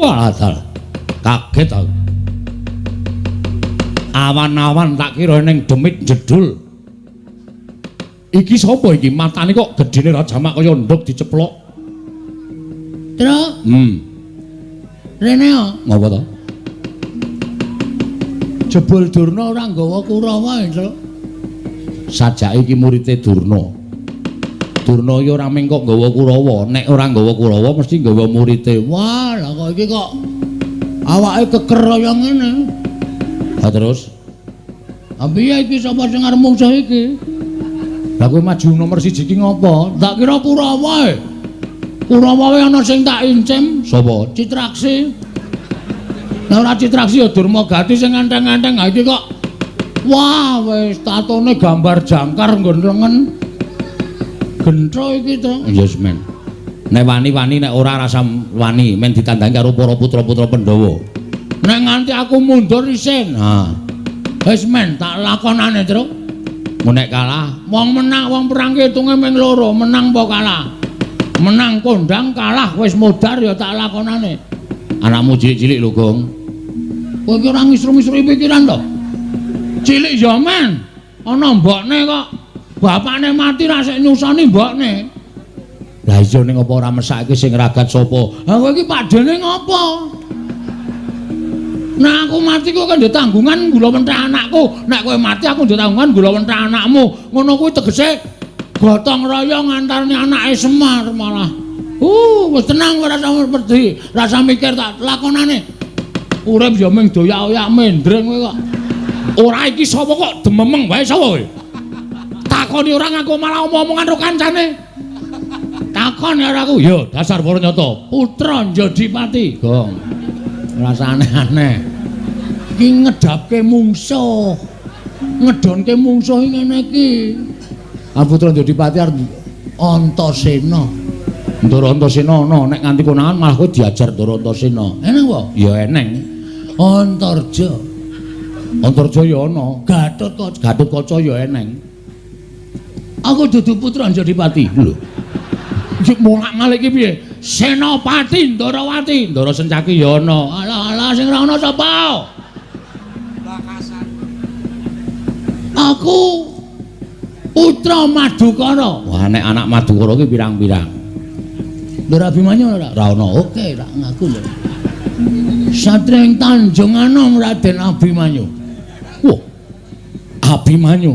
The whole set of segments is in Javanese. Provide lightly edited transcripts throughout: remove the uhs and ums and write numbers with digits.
Wah, kaget aku. Awan-awan tak kira ning demit jedul. Iki sapa iki? Matane kok gedene ra jamak kaya nduk diceplok. Truk. Rene yo. Ngapa to? Jebul Durna ora nggawa Kurawa, Truk. Sajake iki murite Durna. Durna ya ora mung kok nggawa Kurawa, nek ora nggawa Kurawa mesti nggawa murite. Wah, lah kok iki kok awake keker kaya ngene. Ha terus? Piye iki sapa sing arep mungsuh iki? Lah kowe maju nomor 1 iki ngopo? Tak kira Kurawa. Kurawa wae ana sing tak incim. Sapa? Citraksi. Lah ora Citraksi ya Durmagati sing nganteng-nganteng. Ha iki kok wah wis tatone gambar jangkar nggon lengen. Gentro iki to. Yes men. Nek wani-wani nek ora rasa wani men ditandhangi karo para putra-putra Pandhawa. Nek nganti aku mundur isin. Ha. Wis men tak lakonane, Truk. Mun nek kalah, wong menang wong perang hitunge mung loro, menang apa kalah? Menang kondang, kalah wis modar ya tak lakonane. Anakmu cilik-cilik lho, Gong. Kowe iki ora ngisru-ngisruhi pikiran to? Cilik ya men. Ana mbokne kok. Bapakne mati ra sik nyusoni mbokne. Lah iya ning apa ora mesake sing ragat sapa? Ha kowe iki padene ngopo? Nah aku mati kok kan ndek tanggungan gula mentheh anakku. Nek kowe mati aku ndek tanggungan gula mentheh anakmu. Ngono kuwi tegese gotong royong antarane anake Semar malah. Wis tenang ora usah pedhi, ora usah mikir tak lakonane. Urip ya mung doyak-oyak mendreng kowe kok. Ora iki sapa kok dememeng wae sapa kowe? Takoni ora ngaku malah omong-omongan karo kancane. Takon ya aku, yo dasar Waranyata, putra Njodipati. Gong. Rasane aneh. Iki ngedapke mungsuh. Ngedonke mungsuh ngene iki. Putra Njodipati arep Antasena. Ndara Antasena ana nek nganti konangan malah kowe diajar Ndara Antasena. Eneng apa? Ya eneng. Antarja. Antarja ya ana. Gatotkaca ya eneng. Aku dudu putra Njodipati lho. Iki molak-malik iki piye? Senopati Ndarawati, Ndara Sencaki ya ana. Alah sing ora ana sapa? Aku putra Madukara. Wah nek anak Madukara iki pirang-pirang. Ndara Abimanyu ora? Ora ana. Oke, tak ngaku lho. Satring Tanjung Anom Raden Abimanyu. Wah. Abimanyu.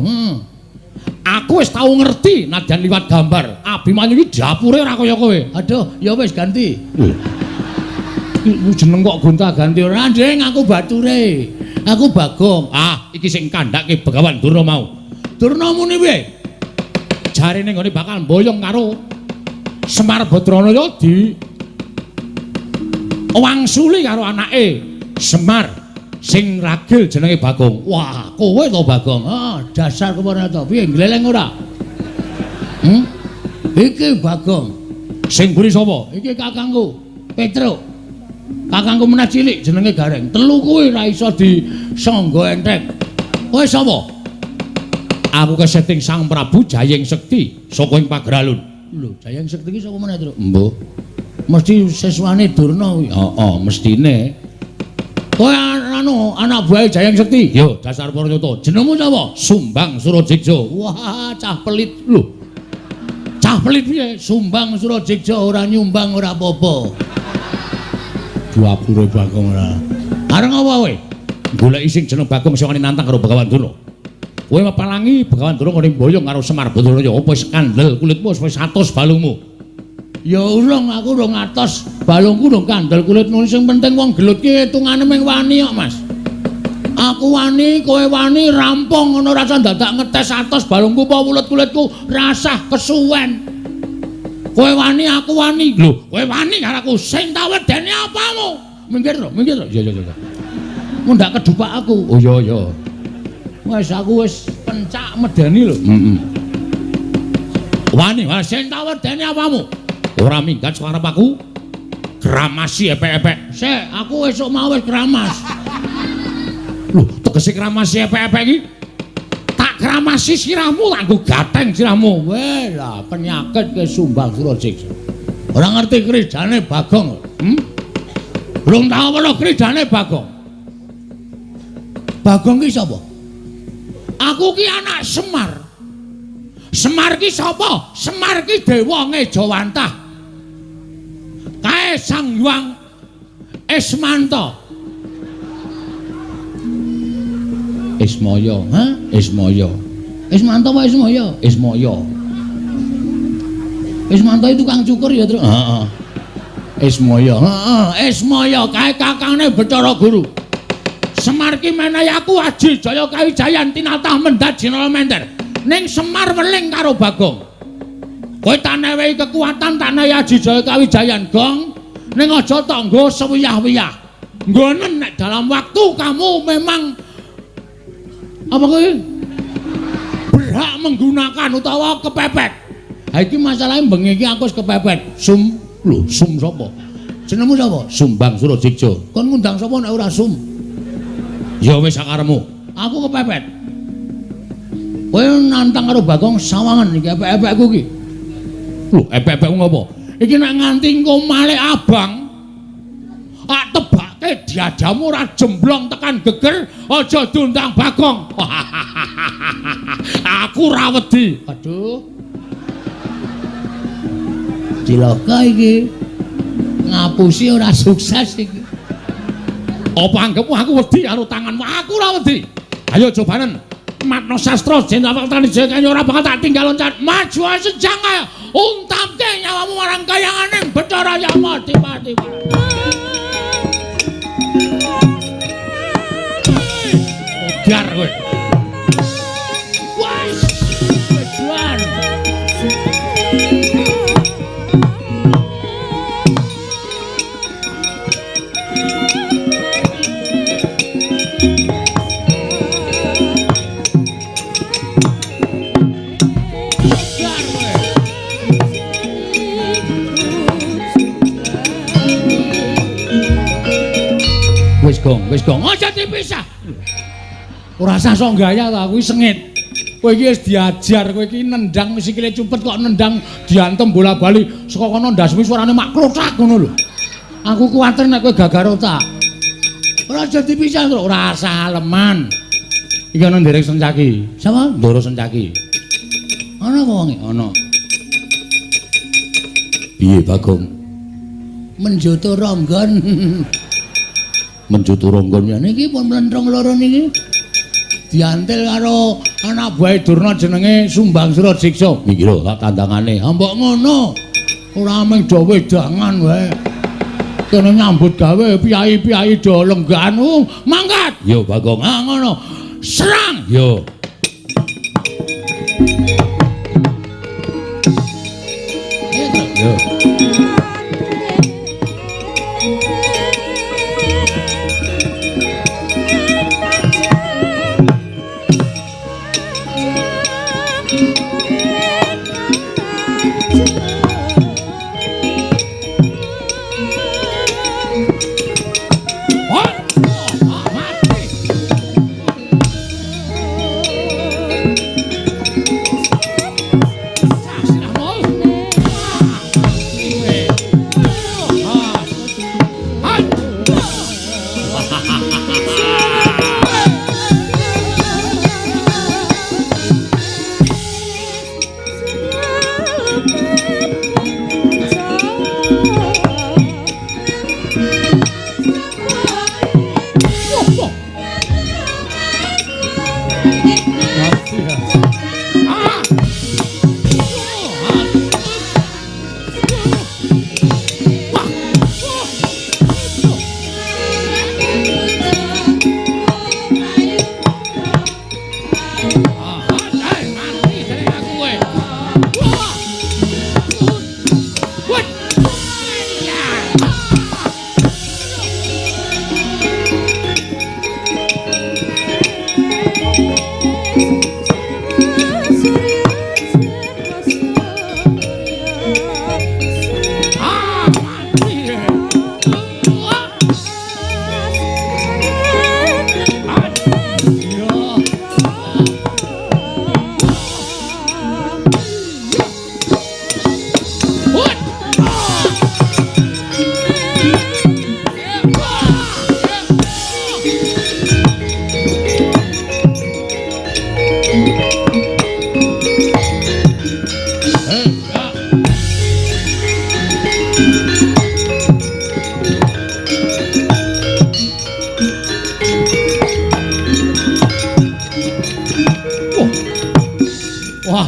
Aku wis tau ngerti nadyan liwat gambar. Abimanyu iki dapure ora kaya kowe. Aduh, ya wis ganti. Iku jeneng kok gonta-ganti ora, Ndeng, aku bature. Aku Bagong. Iki sing kandhake Begawan Durna mau. Durna muni piye? Jarine nggone bakal mboyong karo Semar Badranaya di wangsuli karo anake Semar sing ragil jenenge Bagong. Wah, kowe to Bagong. Dasar kewarata. Piye gleleng ora? Iki Bagong. Sing mburi sapa? Iki kakangku, Petruk. Kakangku meneh cilik jenenge Gareng. Telu kuwi ra iso disangga entek. Kowe sapa? Aku keseting Sang Prabu Jayeng Sekti saka ing Pageralun. Lho, Jayeng Sekti iki sapa meneh, Truk? Mbuh. Mesti seswane Durna kuwi. Heeh, mestine. Kowe anak buah Jayeng Sekti. Yo, dasar Waranyata. Jenengmu sapa? Sumbang Surajigja. Wah, cah pelit lho. Cah pelit piye? Sumbang Surajigja ora nyumbang ora apa-apa. Duapure Bagong ora. Areng apa kowe? Goleki sing jeneng Bagong sing wani nantang karo Begawan Durna. Kowe mepalangi Begawan Durna ngene mboyong karo Semar Badranaya. Apa wis kandel kulitmu wis 100 balungmu? Ya urung, aku urung atos balungku urung kandel kulitmu. Sing penting wong gelut ki hitungane mung wani kok, Mas. Aku wani, kowe wani, rampung ngono rasa dadak ngetes atos balungku apa kulit-kulitku rasah kesuwen. Kowe wani, aku wani. Lho, kowe wani karo aku. Sing tak wedeni apamu? Minggir to, minggir to. Ya. Mun ndak kedupak aku. Oh ya. Wis aku wis pencak medeni lho. Wani, sing tak wedeni apamu? Ora minggat suara aku. Kramasi epek-epek. Sik, aku esuk mau wis kramas. Lho, tegese kramasi epek-epek iki? Tak kramasi sirahmu, tak nggo gateng sirahmu. Weh lah, penyakit ke Sumbang Surajigja. Ora ngerti kridane Bagong. Rung tau weruh kridane Bagong. Bagong ki sapa? Aku ki anak Semar. Semar ki sapa? Semar ki dewa Ngejawantah. Kae Sang Hyang Ismanta. Ismaya, ha? Ismaya. Ismanta apa Ismaya? Ismaya. Ismanta itu tukang cukur ya, Tru? Heeh. Ismaya, heeh, Ismaya kae kakangne Bathara Guru. Semar ki menehi aku Aji Jaya Kawijayan tinatah mendhat Jinala Mender. Ning Semar weling karo Bagong. Kowe tak newehi kekuatan tak nehi Aji Jaya Kawijayan, Gong. Ning aja tok nggo sewiyah-wiyah. Nggonen nek dalam waktu kamu memang apa kowe berhak menggunakan utawa kepepet. Ha iki masalahe bengi iki aku wis kepepet. Sum lho, Sum sapa? Jenengmu sapa? Sumbang Suradikja. Kon ngundang sapa nek ora Sum? Ya wis sakaremu. Aku kepepet. Kowe nantang karo Bagong sawangan iki epek-epekku iki. Lho, epek-epekmu ngopo? Iki nek nganti engko malih abang, ak tebake diadamu ora jemblong tekan geger, aja diundang Bagong. Aku ra wedi. Aduh. Cilaka iki. Ngapusi ora sukses iki. Apa anggapmu aku wedi karo tanganmu? Aku ora wedi. Ayo cobanen. Matno Sastra Jenderal Tanijaya kaya ora bakal tak tinggal loncat. Maju sejang ayo. Untamke nyawamu marang kayanganing Bathara Yama Dipati. Biar kowe. Wes. Wedan. Wis gong, aja dipisah. Ora usah sok gaya ta, kuwi sengit. Kowe iki wis diajar, kowe iki nendang sikile cupet kok nendang diantem bola-bali saka kono ndasmu suarane mak klothak ngono lho. Aku kuwatir nek kowe gagar otak. Ora aja dipisah, ora usah aleman. Iki ana nderek Sencaki. Sapa? Ndoro Sencaki. Ana apa wonge? Ana. Piye Bagong? Menjoto ronggon. Menjutu ronggon ya niki pun mlentrong loro niki diantil karo anak buah Durna jenenge Sumbang Suradikja. Iki lho tak tandangane. Mbok ngono. Ora mung do wedangan wae. Kene nyambut gawe piyai-piyai do lenggan. Mangkat. Yo Bagong. Ah ngono. Serang. Yo. Yo.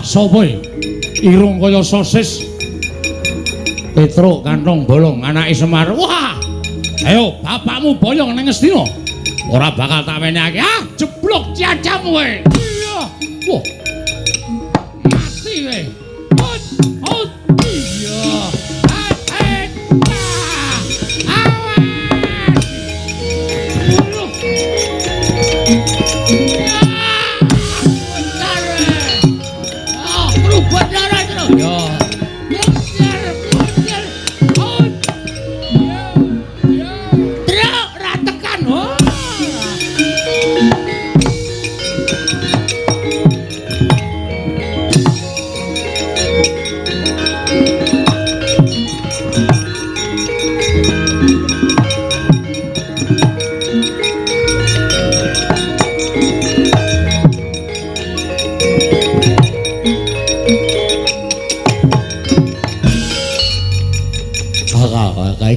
Sopo irung kaya sosis. Petruk kantong bolong anake Semar. Wah. Ayo bapakmu boyong ning Ngastina. Ora bakal tak wenehake. Ah, jeblok ciacamu kowe. Iya. Wah. Mati kowe. Hot. Iya.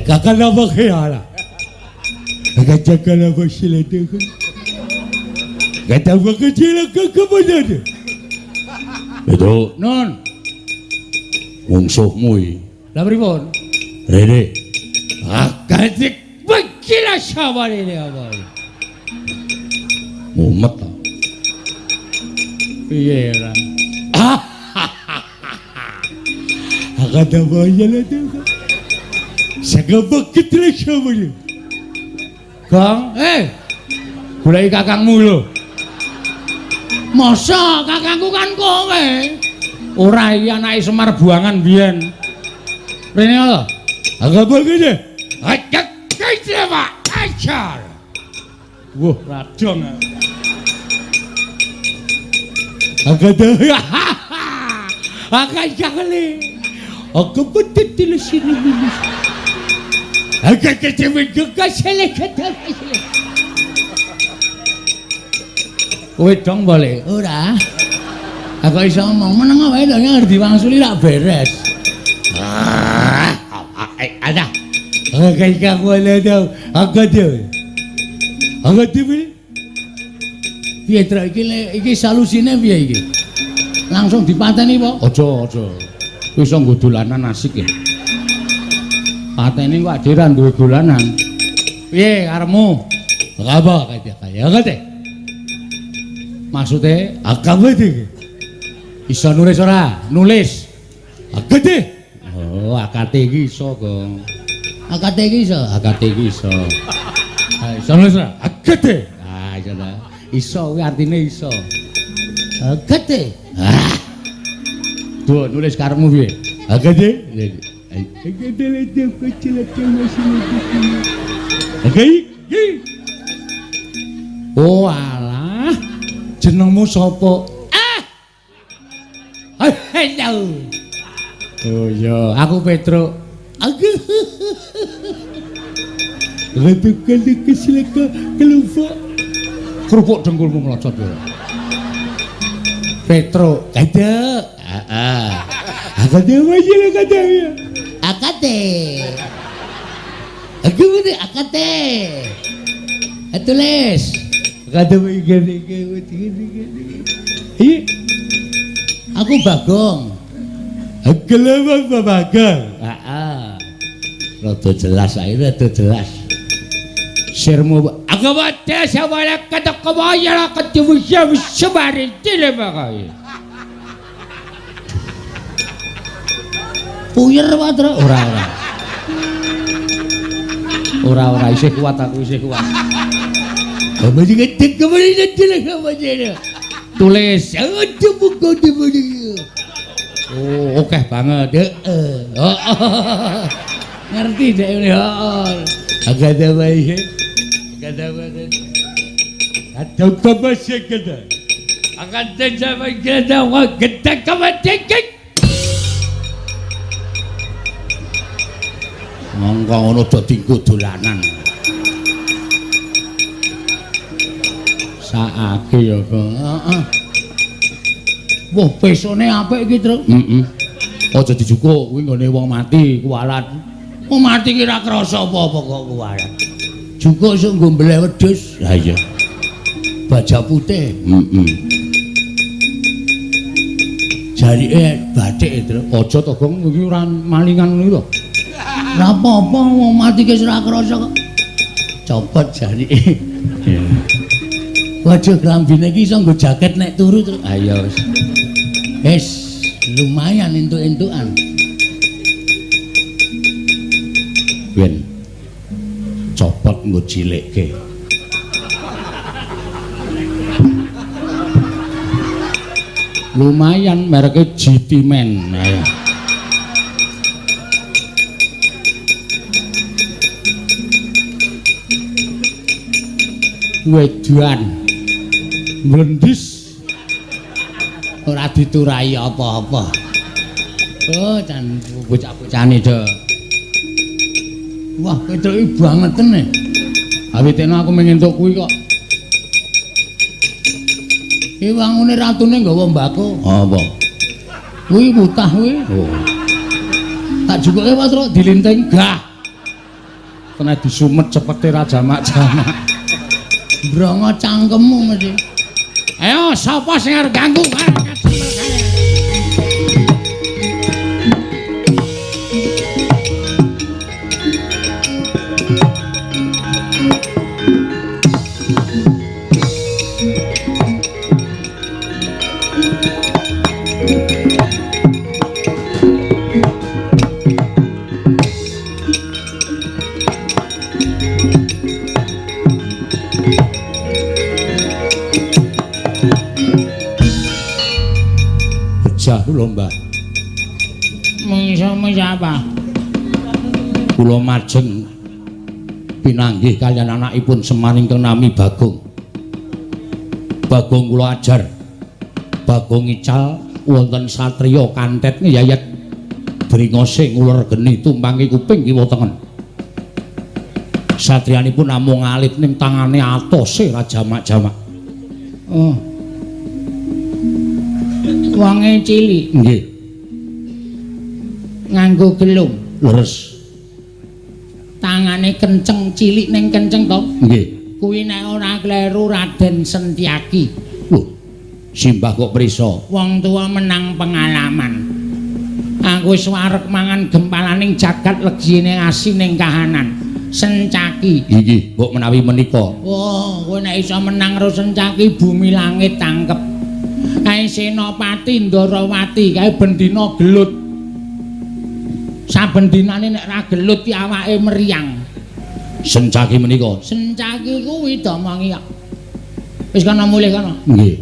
Kakak apa kaya kakak apa sila dek kata apa kecil kakak mana dek itu non mungsuhmu lah pripun rene kakak dek begila sabar ini apa mumet iya lah kakak apa sila dek Saga bakit lang siya mo yun. Kang, gulai kakangmu lho. Masa kakangku kan kowe. Ora iya anake Semar buangan biyen. Rene lho. Agak bakit ya? Agak kaya Pak. Ajar. Wah, radong. Agak dah. Agak jahli. Agak betul di sini. Agak kecewa juga kata. Kowe dong boleh. Ora. Aku iso ngomong meneng wae lho ngerti wangsuli lak beres. Ada. Agak boleh tau. Agak piye? Piye tra iki salusine piye iki? Langsung dipateni apa? Aja. Wis iso nggo dolanan asik ya. Pateni kok dhewe ra duwe dolanan. Piye karepmu? Apa kaya ngene? Maksude akawe iki. Iso nulis ora? Nulis. Akate. Oh, akate iki iso, Gong. Akate iki iso. Iso nulis ora? Akate. Ah, iso ta. Iso kuwi artine iso. Akate. Tuh, nulis karepmu piye? Akate. Oh alah, jenengmu sapa? Hello. Oh iya, aku Petro. Aku. Letukan kesilaka kelupa. Kerupuk dengkulmu melocot ya. Petro, kada. Akade aja lah kata ya. Akade. Aku ni akade. Tulis. Akade begini. Aku Bagong. Aku lama Bagong. Rada jelas akhirnya rada jelas. Sirmu aku baca sama kata kebaya ketemu siapa sebarin tidak pakai. Puyer Patra ora isih kuat aku isih kuat. Apa sing gedhe kemene jelek apa jene. Tulis aduh buku di mana. Oh, oke banget. Ngerti dek ini. Agak ada baik. Agak apa masih ada. Agak ada baik ada gede kemana. Monggo ngono do dinggo dolanan. Saake ya kok. Heeh. Wah, pesone apik iki, Truk. Aja dijukuk kuwi nggone wong mati kualat. Wong mati ki ora krasa apa-apa kok kualat. Jukuk iso nggo mbleh wedhus. Ha iya. Baja putih. jarike bathik Tru. Aja to Gong iki ora malingan ngono lho. Ora apa-apa wong mati wis ora krasa kok. Copot jarike. Waduh klambine iki iso nggo jaket nek turu Tru. Ayo wis. Wis lumayan entuk-entukan. Ben copot nggo cilikke. Lumayan mereke GT Men. Ayo. Wedan mlendis ora diturai apa-apa. Oh, jan bocah-bocane do. Wah, kedoki bangeten e. Awitene aku mengentuk kuwi kok. Ki wangune ratune nggawa mbako. Apa? Kuwi mutah kuwi. Oh. Tak jukuke Mas Tru dilinting gah. Kena disumet cepete ra jamak-jamak. Brongo cangkemmu mesti. Ayo sapa sing arep ganggu? Lho Mbah. Mengisa apa? Kula majeng pinanggih kaliyan anakipun Semar ingkang nami Bagong. Bagong kula ajar. Bagong ical wonten satriya kantet ngeyayat bringose ngulur geni tumpangi kuping kiwa tengen. Satriyanipun namung alit ning tangane atose ra jamak-jamak. Oh. Wonge cilik nggih nganggo gelung leres tangane kenceng cilik ning kenceng to nggih kuwi nek ora kleru Raden Sentyaki lho simbah kok prisa wong tua menang pengalaman aku wis wareg mangan gempalaning jagat legine asining kahanan Sentyaki nggih mbok menawi menika oh kowe nek iso menang karo Sentyaki bumi langit tangkep kae Senopati Ndarawati kae bendina gelut saben dinane nek ra gelut ki awake meriang Sentyaki menika Sentyaki kuwi domongi kok wis kana mulih kana nggih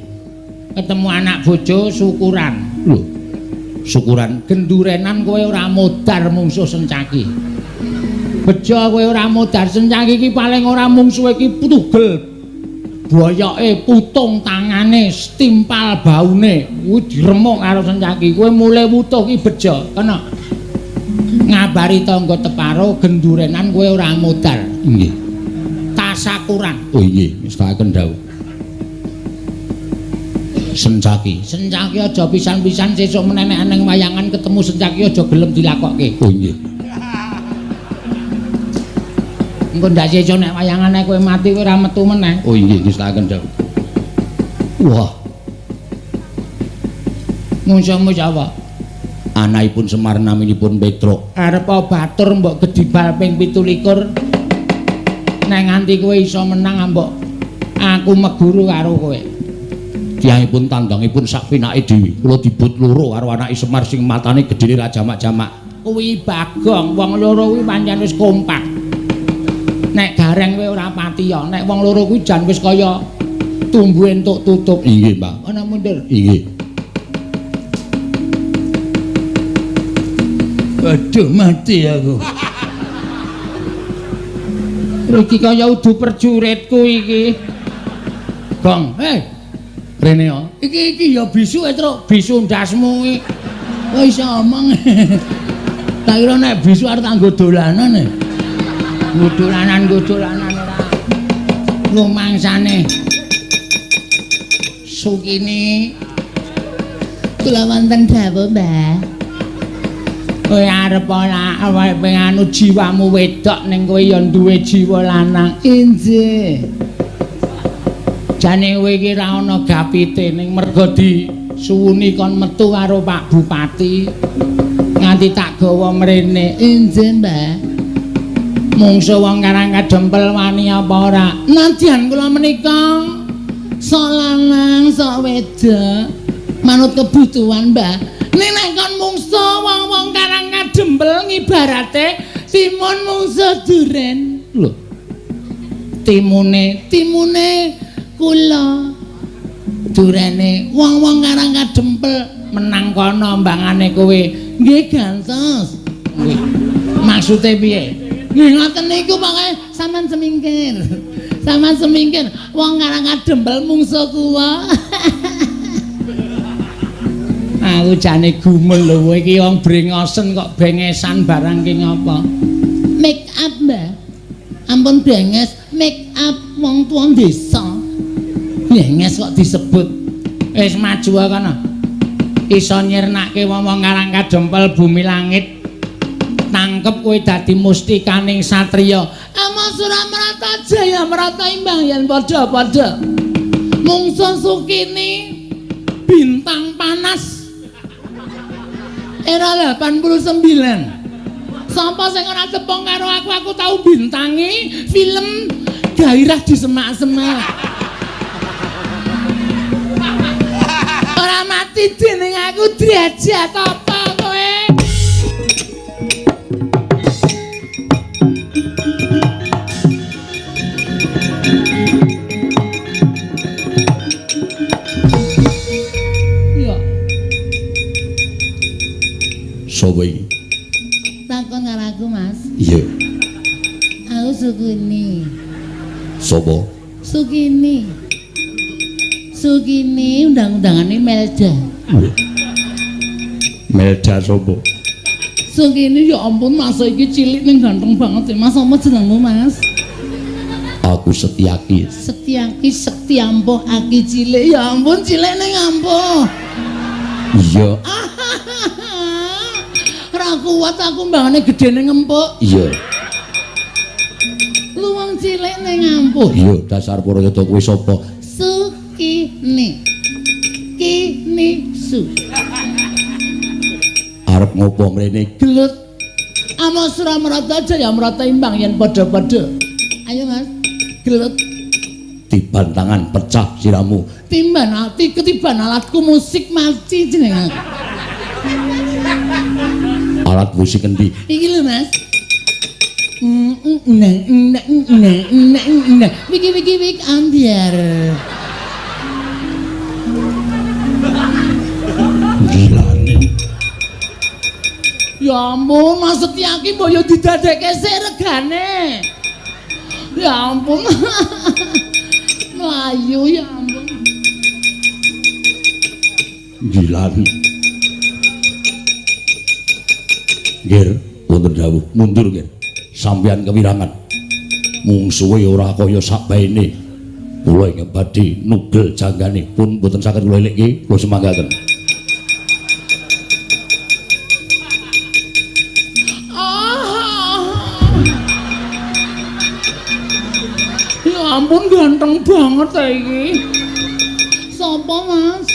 ketemu anak bojo syukuran lho syukuran gendurenan kowe ora modar mungsuh Sentyaki bejo kowe ora modar Sentyaki ki paling ora mungsuhe ki tugel boyoke putung tangane stimpal baune kuwi diremuk karo Sentyaki kowe mulai wutuh ki bejo kena ngabari tangga teparo gendurenan kowe ora modal nggih tasakuran oh nggih wis tak kendhau Sentyaki aja pisan-pisan sesuk meneh nek nang wayangan ketemu Sentyaki aja gelem dilakokke oh nggih engko ndak sesuk nek wayangane kowe mati kowe ora metu meneh. Oh nggih wis tak kendhau. Wah. Mungsuhmu sapa? Anakipun Semar naminipun Petruk. Arep batur mbok gedibal ping 17. Nek nganti kowe iso menang mbok aku meguru karo kowe. Kyangipun tandangipun sak pinake dhewe. Kula dibut loro karo anake Semar sing matane gedene ra jamak-jamak. Kuwi Bagong, wong loro kuwi pancen wis kompak. Nek gareng kowe ora patiya, nek wong loro kuwi jan wis kaya tumbuh entuk tutup. Nggih, Mbak. Ana mundur. Nggih. Aduh mati aku. Iki kaya udu perjuritku iki. Gong, rene yo. Iki ya bisu Truk, bisu ndasmu iki. Kok iso omong. Tak kira nek bisu arep kanggo dolanan e. Dolanan ora lumangsane. Sukini kula wonten dawuh, Mbah. Kowe arep ora awake anu jiwamu wedok ning kowe ya duwe jiwa lanang. Injih. Jane kowe iki ra ana gapite ning mergo suwuni kon metu karo Pak Bupati. Nganti tak gawa mrene. Injen, Mbah. Mungsu wong Karangkadempel wani apa ora? Nadyan kula menika sok lanang, sok wedok manut kebutuhan, Mbah. Ning nek kon mungsu wong-wong Karangkadempel ngibarate timun mungsu duren. Lho. Timune kula. Durene wong-wong Karangkadempel menang kono mbangane kowe. Nggih gantos. Nggih. Maksude piye? Nggih ngoten niku pokoke sampean semingkir. Sampean semingkir wong Karangkadempel mungsuh kuwa. Aku jane gumul lho kowe iki wong brengosen kok bengesan barang ki ngopo? Make up, Mbah. Ampun benges, make up wong tuwa desa. Benges kok disebut. Wis maju kono. Iso nyirnake wong-wong Karangkadempel bumi langit. Tangkep kowe dadi mustikaning satriya. Ama Suramrata Jaya Marata imbang yen padha-padha. Mungsuh Sukini bintang panas. Era 89. Sapa sing ora tepung karo aku tau bintangi film Gairah di Semak-semak. Ora mati dening aku derajat apa kowe? Ya. Sopo iki? Takon karo aku, Mas. Iya. Aku Sukini. Sopo? Sukini undang-undangane Melda. Melda sopo? Sukini ya ampun Mas iki cilik ning ganteng banget ya Mas. Apa jenengmu Mas? Aku Setyaki. Setyaki Setyampo Aki cilik. Ya ampun cilik ning ampuh. Iya. Ora kuat aku mbangane gedene ngempuk. Iya. Lu wong cilik ning ampuh. Iya, dasar Purwokerto kuwi sapa? Sukini. Kini su. Arep ngopo mrene? Gelut. Ama Suramrata Jaya Marata imbang yen padha-padha. Ayo Mas. Gelut. Tiban tangan pecah siramu. Timban ati ketiban alatku musik mati jeneng aku. Alat musik endi? Iki lho Mas. Wiki ambiar. Gilane. Ya ampun Mas Setyaki mbok yo didadekke sik regane. Ya ampun. Melayu ya ampun. Gilane. Nggih, wonten dawuh, mundur nggih. Sampeyan kewirangan. Mungsuhe ora kaya sakbaene. Kula ingkang badhe nugel janggane pun boten saged kula eleke, kula semanggaken. Ya ampun ganteng banget iki. Sopo Mas?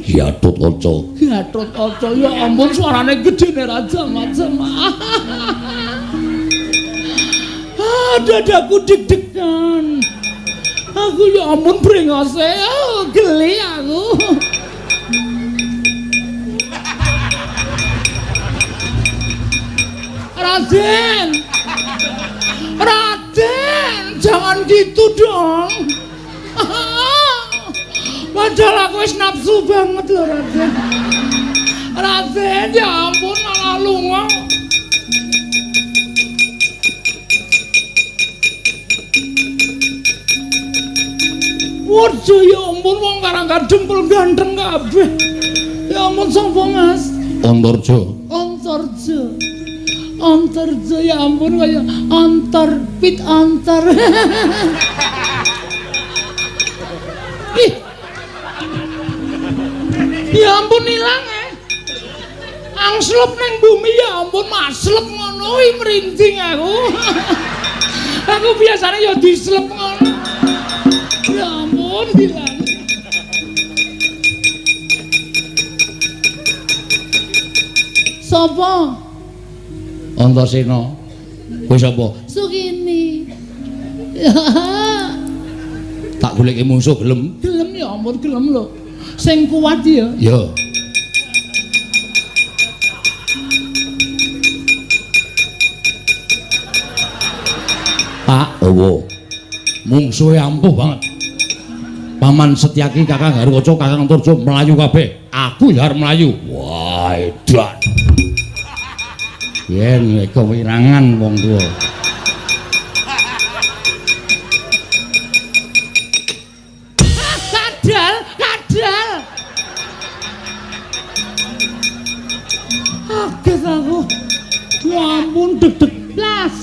Gatot Kaca. Gatot Kaca ya ampun suarane gedene raja macam. Dadaku deg-degan. Aku ya ampun brengose, geli aku. Raden. Raden, jangan gitu dong. Padahal aku wis nafsu banget loh Raden. Raden, ya ampun malah lunga. Waduh ya ampun wong Karangkadempel ganteng kabeh. Ya ampun sapa Mas? Antarja. Antarja ya ampun kaya antar pit antar. Ih. Ya ampun ilang Angslep nang bumi ya ampun maslep ngono iki merinding aku. Aku biasanya ya dislep ngono. Ya ampun bilang. Sapa? Antasena. Kowe sapa? Sukini. Tak goleki mungsuh gelem. Gelem ya ampun gelem lho. Sing kuat ya. Ya. Pak, mungsuhe ampuh banget. Paman Setyaki, Kakang Garwaca, Kakang Turjo melayu kabeh. Aku ya arep melayu. Wah, edan. Yen kewirangan wong tuwa. Kadal. Kaget aku. Ya ampun deg-deg blas.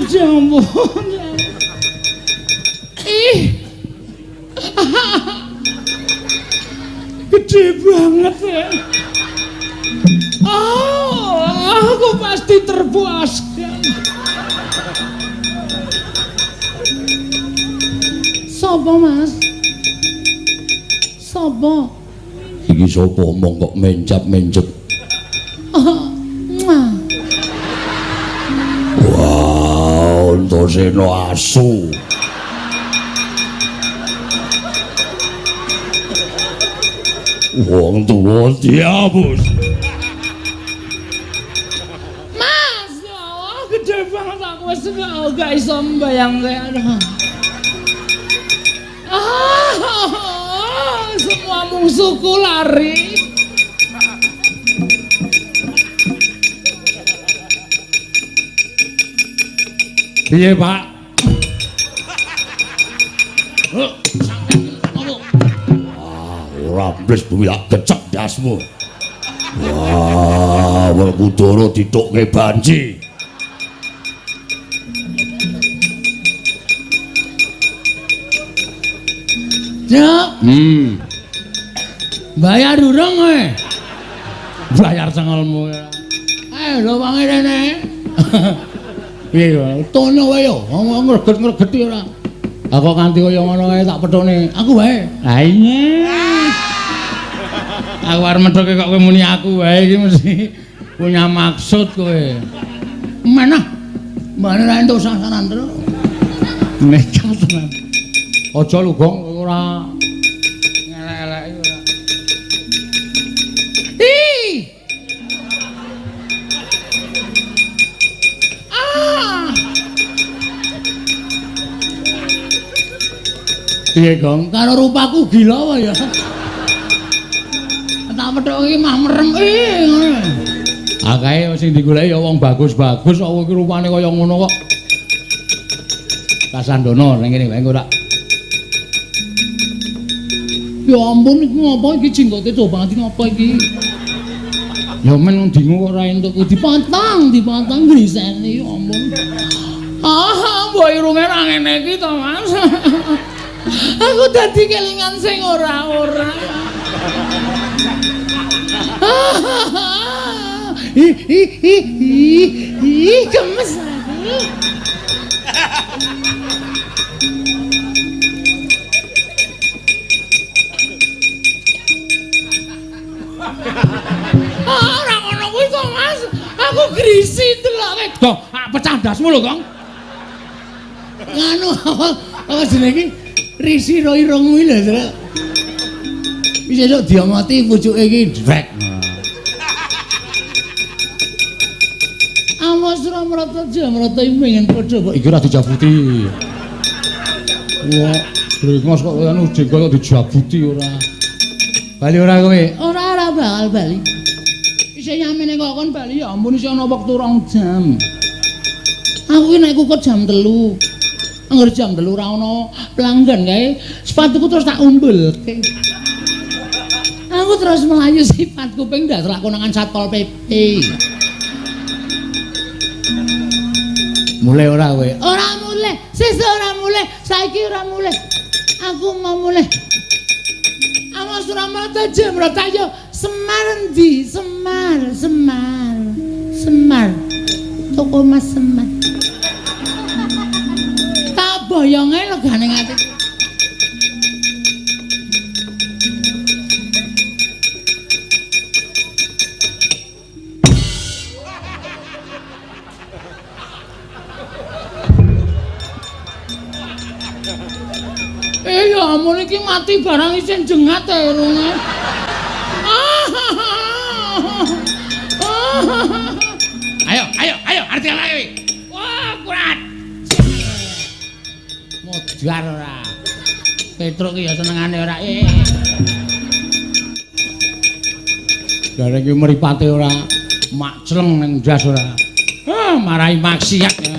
Ya ampun. Gede banget ya. Aku pasti terpuaskan. Sopo Mas? Sopo? Iki sapa omong kok mencap-mencep. Wow, Antasena asu. Wong tuwa diabus. Mas, ya Allah, gede banget aku wis gak iso mbayangke. Semua musuhku lari. Piye, Pak? Ora mbles bumi lak kecek dasmu. Wah, Werkudara ditukke banci. Cuk, Bayar durung kowe? Bayar cengelmu. lho wangi rene. Piye kowe? Tono wae yo, ngomong ngreget-ngregeti ora. Aku nganti kaya ngono kae tak pethone. Aku wae. Ha iya. Aku arep methoke kok kowe muni aku wae iki mesti punya maksud kowe. Mana? Mbane ra entuk sasaran terus. Nekat tenan. Aja lu Gong ora ngelek-elek iki ora. Piye Gong? Karo rupaku gila wae ya. Tak petok iki mah merem ngono. Akae sing digoleki ya wong bagus-bagus kok kowe iki rupane kaya ngono kok. Kasandana ning kene wae engko tak. Ya ampun iki ngopo iki jenggote coba ngopo iki? Ya men dingu kok ora entuk Dipantang griseni ya ampun. Mbok irunge ra ngene iki to, Mas. Aku dadi kelingan sing ora-ora. Gemes aku. Ora ngono kuwi to, Mas. Aku grisi deloke. Kok pecah dasmu lho, Kong. Nganu apa jenenge iki? Risi ro irungmu lho, Tru. Wis esuk diomoti pucuke iki drek. Awas ora mrata jamrata pengen padha kok Iki ora dijabuti. Wah, brengos kok anu jengkol kok dijabuti ora. Bali ora kowe? ora bakal bali. Isih nyamene kok kon bali ya ampun isih ana wektu 2 jam. Aku ki nek kok jam 3. Angger jam 3 ora ana pelanggan kae, sepatuku terus tak umbelke. Aku terus melayu sifatku ping ndak selak konangan Satpol PP. Mulai ora kowe? Ora mulih, sesuk ora mulih, saiki ora mulih. Aku mau mulih. Awas ora mrata jamrata yo Semar endi? Semar. Toko Mas Semar. Tak boyonge legane ati. ampun iki mati barang isin jengat e rune. Ayo, arti lagi. Wah, kurat. Modar ora. Petruk ki ya senengane ora. Gareng iki mripate ora macleng ning ndas ora. Marahi maksiat.